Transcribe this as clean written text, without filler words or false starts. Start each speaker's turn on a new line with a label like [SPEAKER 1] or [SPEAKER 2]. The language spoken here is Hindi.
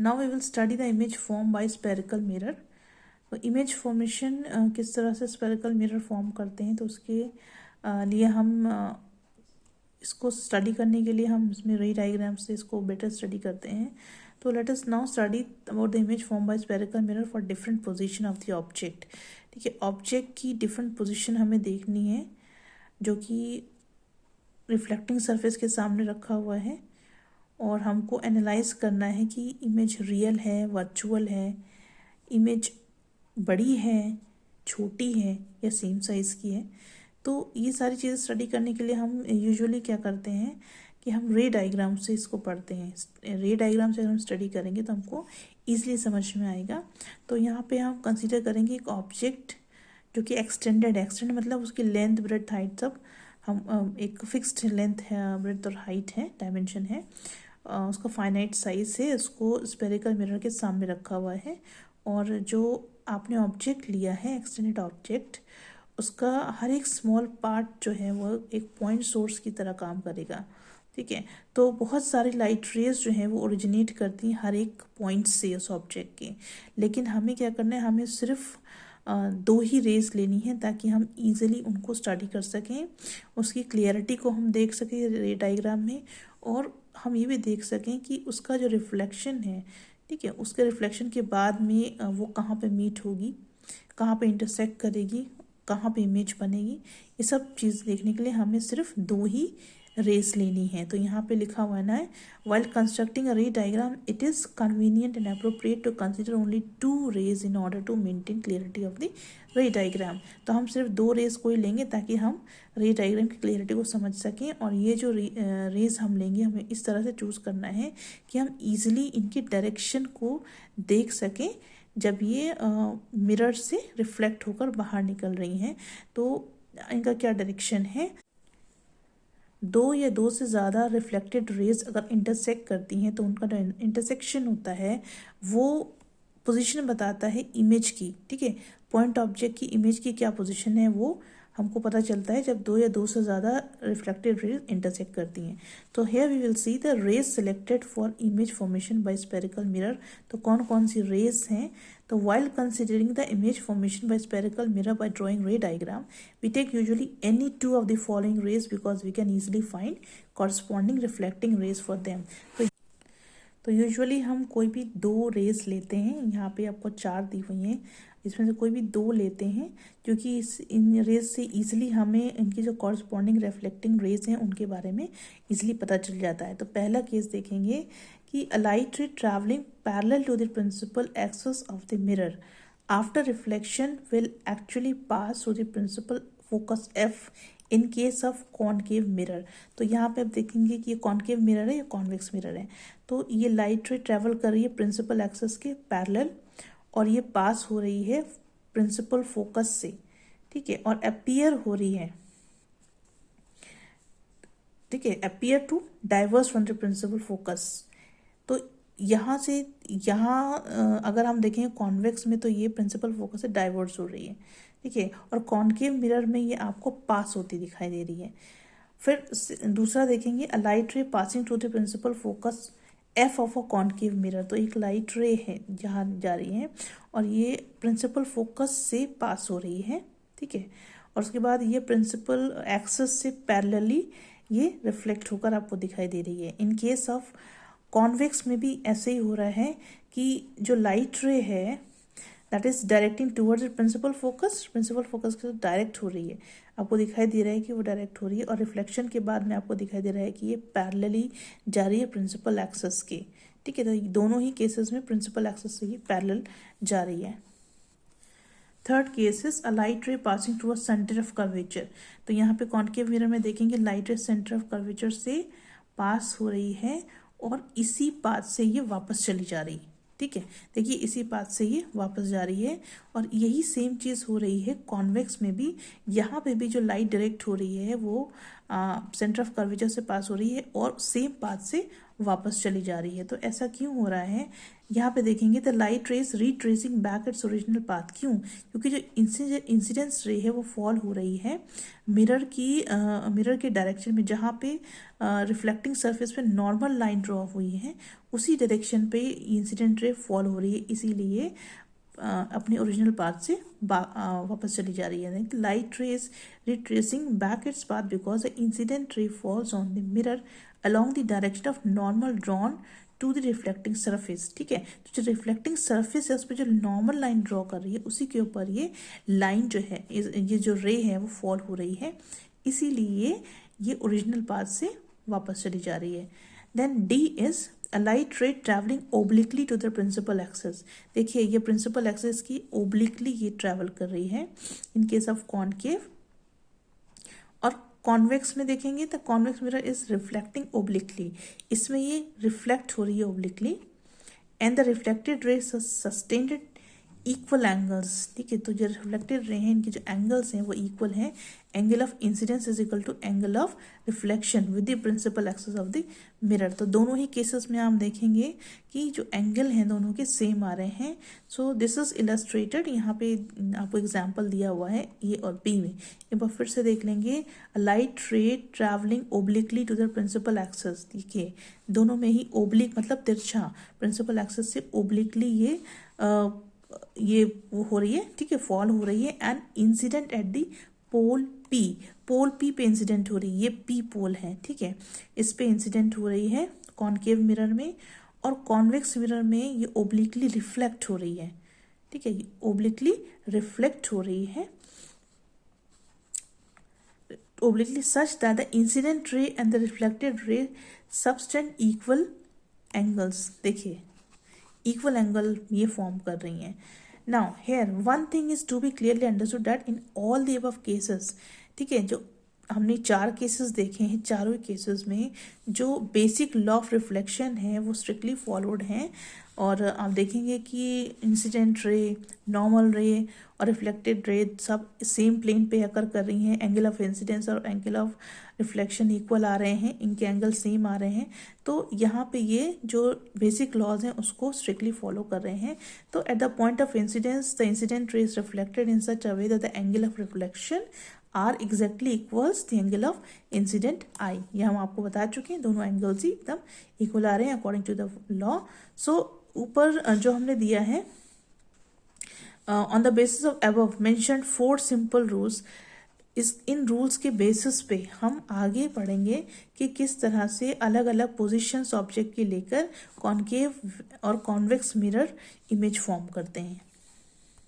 [SPEAKER 1] Now we will study the image form by spherical mirror. तो इमेज फॉर्मेशन किस तरह से स्पेरिकल मिरर फॉर्म करते हैं, तो उसके लिए हम इसको स्टडी करने के लिए हम इसमें रे डायग्राम से इसको बेटर स्टडी करते हैं। तो let us now study about the image form by spherical mirror for different position of the object. ठीक है, ऑब्जेक्ट की डिफरेंट पोजीशन हमें देखनी है जो कि रिफ्लेक्टिंग सरफेस के सामने रखा हुआ है, और हमको एनालाइज करना है कि इमेज रियल है, वर्चुअल है, इमेज बड़ी है, छोटी है या सेम साइज़ की है। तो ये सारी चीज़ें स्टडी करने के लिए हम यूजुअली क्या करते हैं कि हम रे डायग्राम से इसको पढ़ते हैं। रे डायग्राम से अगर हम स्टडी करेंगे तो हमको ईजिली समझ में आएगा। तो यहाँ पे हम कंसीडर करेंगे एक ऑब्जेक्ट जो कि एक्सटेंडेड है। एक्सटेंड मतलब उसकी लेंथ, ब्रेड्थ, हाइट सब हम एक फिक्स्ड लेंथ है, ब्रेड्थ और हाइट है, डायमेंशन है, उसका फाइनाइट साइज है, उसको स्पेरिकल मिरर के सामने रखा हुआ है। और जो आपने ऑब्जेक्ट लिया है, एक्सटेंडेड ऑब्जेक्ट, उसका हर एक स्मॉल पार्ट जो है वो एक पॉइंट सोर्स की तरह काम करेगा। ठीक है, तो बहुत सारी लाइट रेज जो हैं वो ओरिजिनेट करती हैं हर एक पॉइंट से उस ऑब्जेक्ट के। लेकिन हमें क्या करना है, हमें सिर्फ दो ही रेज लेनी है ताकि हम इजीली उनको स्टडी कर सकें, उसकी क्लियरिटी को हम देख सकें रे डायग्राम में, और हम ये भी देख सकें कि उसका जो रिफ्लेक्शन है, ठीक है, उसके रिफ्लेक्शन के बाद में वो कहाँ पे मीट होगी, कहाँ पे इंटरसेक्ट करेगी, कहाँ पे इमेज बनेगी। ये सब चीज़ देखने के लिए हमें सिर्फ दो ही रेस लेनी है। तो यहाँ पे लिखा हुआ है ना, while constructing a ray diagram it is convenient and appropriate to consider only two rays in order to maintain clarity of the ray diagram. तो हम सिर्फ दो रेस को ही लेंगे ताकि हम रे डायग्राम की क्लियरिटी को समझ सकें। और ये जो रेज हम लेंगे, हमें इस तरह से चूज़ करना है कि हम ईजिली इनकी डायरेक्शन को देख सकें जब ये मिरर से रिफ्लेक्ट होकर बाहर निकल रही हैं। तो इनका क्या डायरेक्शन है, दो या दो से ज़्यादा रिफ्लेक्टेड रेज अगर इंटरसेक्ट करती हैं तो उनका जो इंटरसेक्शन होता है वो पोजीशन बताता है इमेज की। ठीक है, पॉइंट ऑब्जेक्ट की इमेज की क्या पोजीशन है वो हमको पता चलता है जब दो या दो से ज़्यादा रिफ्लेक्टेड रेज इंटरसेक्ट करती हैं। तो here we will see the rays selected for image formation by spherical mirror. तो कौन कौन सी रेज हैं, तो while considering the image formation by spherical mirror by drawing ray diagram, we take usually any two of the following rays because we can easily find corresponding reflecting rays for them. तो यूजुअली हम कोई भी दो रेस लेते हैं, यहाँ पे आपको चार दी हुई हैं, इसमें से कोई भी दो लेते हैं क्योंकि इन रेस से इजीली हमें इनकी जो कॉरस्पॉन्डिंग रिफ्लेक्टिंग रेस हैं उनके बारे में इजीली पता चल जाता है। तो पहला केस देखेंगे कि a light ray traveling parallel to the principal axis of the mirror after reflection will actually pass through the principal focus F in case of concave mirror. तो यहाँ पे आप देखेंगे कि ये कॉनकेव मिरर है या कॉन्वेक्स मिरर है। तो ये लाइट रे ट्रेवल कर रही है प्रिंसिपल एक्सिस के पैरेलल और ये पास हो रही है प्रिंसिपल फोकस से। ठीक है, और अपीयर हो रही है, ठीक है, appear to diverge from the principal focus. तो यहाँ से यहाँ अगर हम देखें कॉन्वेक्स में तो ये प्रिंसिपल फोकस से डाइवर्स हो रही है। ठीक है, और कॉनकेव मिरर में ये आपको पास होती दिखाई दे रही है। फिर दूसरा देखेंगे a light ray passing through the principal focus F of a concave mirror. तो एक लाइट रे है जहाँ जा रही है और ये प्रिंसिपल फोकस से पास हो रही है। ठीक है, और उसके बाद ये प्रिंसिपल एक्सिस से पैरेलली ये रिफ्लेक्ट होकर आपको दिखाई दे रही है। इन केस ऑफ कॉन्वेक्स में भी ऐसे ही हो रहा है कि जो लाइट रे है that is directing towards principal focus के साथ डायरेक्ट हो रही है, आपको दिखाई दे रहा है कि वो डायरेक्ट हो रही है, और रिफ्लेक्शन के बाद में आपको दिखाई दे रहा है कि ये पैरेलली जा रही है प्रिंसिपल एक्सिस के। ठीक है, तो दोनों ही केसेस में प्रिंसिपल एक्सिस से ही पैरेलल जा रही है। Third case is a light ray passing to a centre of curvature. तो यहाँ पे कॉनकेव मिरर में देखेंगे लाइट रे सेंटर ऑफ कर्वेचर से पास हो रही है और इसी पाथ से ये वापस चली जा रही है। ठीक है, देखिए इसी पाथ से ये वापस जा रही है और यही सेम चीज़ हो रही है कॉन्वेक्स में भी। यहाँ पे भी जो लाइट डायरेक्ट हो रही है वो सेंटर ऑफ कर्वेचर से पास हो रही है और सेम पाथ से वापस चली जा रही है। तो ऐसा क्यों हो रहा है, यहाँ पे देखेंगे the light rays retracing back its original path. क्यों, क्योंकि जो इंसिडेंस रे है वो फॉल हो रही है मिरर के डायरेक्शन में, जहाँ पे रिफ्लेक्टिंग सरफेस पे नॉर्मल लाइन ड्रॉ हुई है उसी डायरेक्शन पे इंसिडेंट रे फॉल हो रही है, इसीलिए अपने ओरिजिनल पाथ से वापस चली जा रही है। Light ray is retracing back its path because the incident ray falls on the mirror along the direction of normal drawn to the reflecting surface. ठीक है, तो जो रिफ्लेक्टिंग सरफेस है उस पर जो नॉर्मल लाइन ड्रॉ कर रही है उसी के ऊपर ये लाइन जो है, ये जो रे है वो फॉल हो रही है, इसीलिए ये ओरिजिनल पाथ से वापस चली जा रही है। Then D is a light ray traveling obliquely to the principal axis। देखिए ये प्रिंसिपल एक्सिस की ओब्लिकली ये ट्रेवल कर रही है इन केस ऑफ कॉनकेव। और कॉन्वेक्स में देखेंगे तो convex mirror is reflecting obliquely, इसमें ये रिफ्लेक्ट हो रही है obliquely, and the reflected ray sustained equal angles. ठीक है, तो जो रिफ्लेक्टेड रे हैं इनके जो एंगल्स हैं वो इक्वल हैं। Angle of incidence is equal to angle of reflection with the principal axis of the mirror. तो दोनों ही केसेस में आप देखेंगे कि जो एंगल हैं दोनों के सेम आ रहे हैं। सो दिस इज इलस्ट्रेटेड, यहाँ पे आपको एग्जाम्पल दिया हुआ है ए और बी में। एक बार फिर से देख लेंगे, light ray travelling obliquely to the principal axis. देखिए दोनों में ही ओब्लिक मतलब तिरछा, प्रिंसिपल एक्सिस से ओब्लिकली ये वो हो रही है, ठीक है, फॉल हो रही है। And incident at the pole P, pole P पे इंसिडेंट हो रही है, ये पी पोल है, ठीक है, इस पे इंसिडेंट हो रही है कॉनकेव मिरर में। और कॉन्वेक्स मिरर में ये ओब्लिकली रिफ्लेक्ट हो रही है, ठीक है, ये ओब्लिकली रिफ्लेक्ट हो रही है, obliquely such that the incident ray and the reflected ray subtend equal angles। देखिए इक्वल एंगल ये फॉर्म कर रही हैं। Now here one thing is to be clearly understood that in all the above cases, ठीक है, जो हमने 4 केसेस देखे हैं, चारों केसेस में जो बेसिक लॉ ऑफ रिफ्लेक्शन है वो स्ट्रिक्टली फॉलोड हैं। और आप देखेंगे कि इंसिडेंट रे, नॉर्मल रे और रिफ्लेक्टेड रे सब सेम प्लेन पे अकर कर रही हैं। एंगल ऑफ इंसिडेंस और एंगल ऑफ रिफ्लेक्शन इक्वल आ रहे हैं, इनके एंगल सेम आ रहे हैं। तो यहाँ पे ये जो बेसिक लॉज हैं उसको स्ट्रिक्टली फॉलो कर रहे हैं। तो at the point of incidence the incident ray is reflected in such a way that the angle of reflection are exactly equals the angle of incident I. ये हम आपको बता चुके हैं, दोनों एंगल्स ही एकदम इक्वल आ रहे हैं अकॉर्डिंग टू द लॉ। सो ऊपर जो हमने दिया है on the basis of above mentioned 4 simple rules, in rules के बेसिस पे हम आगे पढ़ेंगे कि किस तरह से अलग अलग पोजीशंस ऑब्जेक्ट की लेकर कॉनकेव और कॉन्वेक्स मिरर इमेज फॉर्म करते हैं।